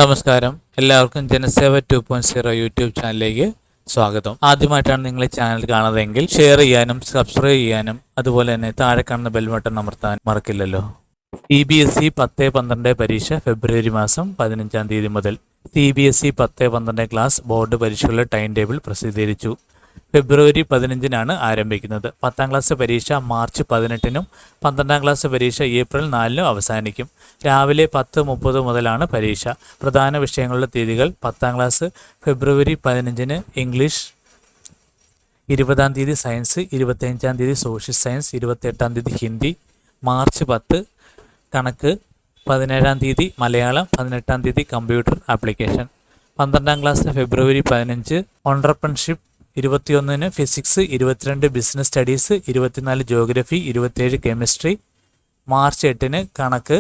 നമസ്കാരം, എല്ലാവർക്കും ജനസേവ 2.0 യൂട്യൂബ് ചാനലിലേക്ക് സ്വാഗതം. ആദ്യമായിട്ടാണ് നിങ്ങൾ ഈ ചാനൽ കാണുന്നതെങ്കിൽ ഷെയർ ചെയ്യാനും സബ്സ്ക്രൈബ് ചെയ്യാനും അതുപോലെ തന്നെ താഴെ കാണുന്ന ബെൽ ബട്ടൺ അമർത്താൻ മറക്കില്ലല്ലോ. CBSE 10-12 പരീക്ഷ ഫെബ്രുവരി മാസം 15-ാം തീയതി മുതൽ. CBSE 10-12 ക്ലാസ് ബോർഡ് പരീക്ഷകളുടെ ടൈം ടേബിൾ പ്രസിദ്ധീകരിച്ചു. ഫെബ്രുവരി 15-നാണ് ആരംഭിക്കുന്നത്. 10ാം ക്ലാസ് പരീക്ഷ മാർച്ച് 18-നും 12ാം ക്ലാസ് പരീക്ഷ ഏപ്രിൽ 4-നും അവസാനിക്കും. രാവിലെ 10:30 മുതലാണ് പരീക്ഷ. പ്രധാന വിഷയങ്ങളുടെ തീയതികൾ: 10ാം ക്ലാസ് ഫെബ്രുവരി 15-ന് ഇംഗ്ലീഷ്, 20-ാം തീയതി സയൻസ്, 25-ാം തീയതി സോഷ്യൽ സയൻസ്, 28-ാം തീയതി ഹിന്ദി, മാർച്ച് 10 കണക്ക്, 17-ാം തീയതി മലയാളം, 18-ാം തീയതി കമ്പ്യൂട്ടർ ആപ്ലിക്കേഷൻ. 12ാം ക്ലാസ് ഫെബ്രുവരി 15 ഓൺട്രപ്രൺഷിപ്പ്, 21-ന് physics, 22 business studies, 24 geography, 27 chemistry, March 8-ന് കണക്ക്,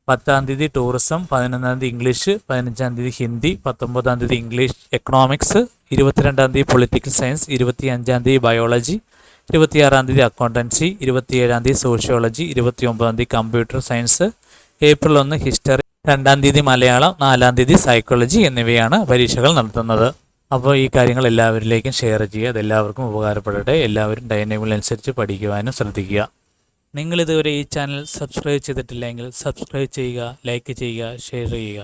10-ാം തീയതി ടൂറിസം, 11-ാം തീയതി ഇംഗ്ലീഷ്, 15-ാം തീയതി ഹിന്ദി, 19-ാം തീയതി ഇംഗ്ലീഷ് എക്കണോമിക്സ്, 22-ാം തീയതി പൊളിറ്റിക്കൽ സയൻസ്, 25-ാം തീയതി ബയോളജി, 26-ാം തീയതി അക്കൗണ്ടൻസി, 27-ാം തീയതി സോഷ്യോളജി, 29-ാം തീയതി കമ്പ്യൂട്ടർ സയൻസ്, ഏപ്രിൽ 1 ഹിസ്റ്ററി, 2-ാം തീയതി മലയാളം, 4-ാം തീയതി സൈക്കോളജി എന്നിവയാണ് പരീക്ഷകൾ നടത്തുന്നത്. അപ്പോൾ ഈ കാര്യങ്ങൾ എല്ലാവരിലേക്കും ഷെയർ ചെയ്യുക. അതെല്ലാവർക്കും ഉപകാരപ്പെടട്ടെ. എല്ലാവരും ടൈം ടേബിൾ അനുസരിച്ച് പഠിക്കുവാനും ശ്രദ്ധിക്കുക. നിങ്ങളിതുവരെ ഈ ചാനൽ സബ്സ്ക്രൈബ് ചെയ്തിട്ടില്ലെങ്കിൽ സബ്സ്ക്രൈബ് ചെയ്യുക, ലൈക്ക് ചെയ്യുക, ഷെയർ ചെയ്യുക.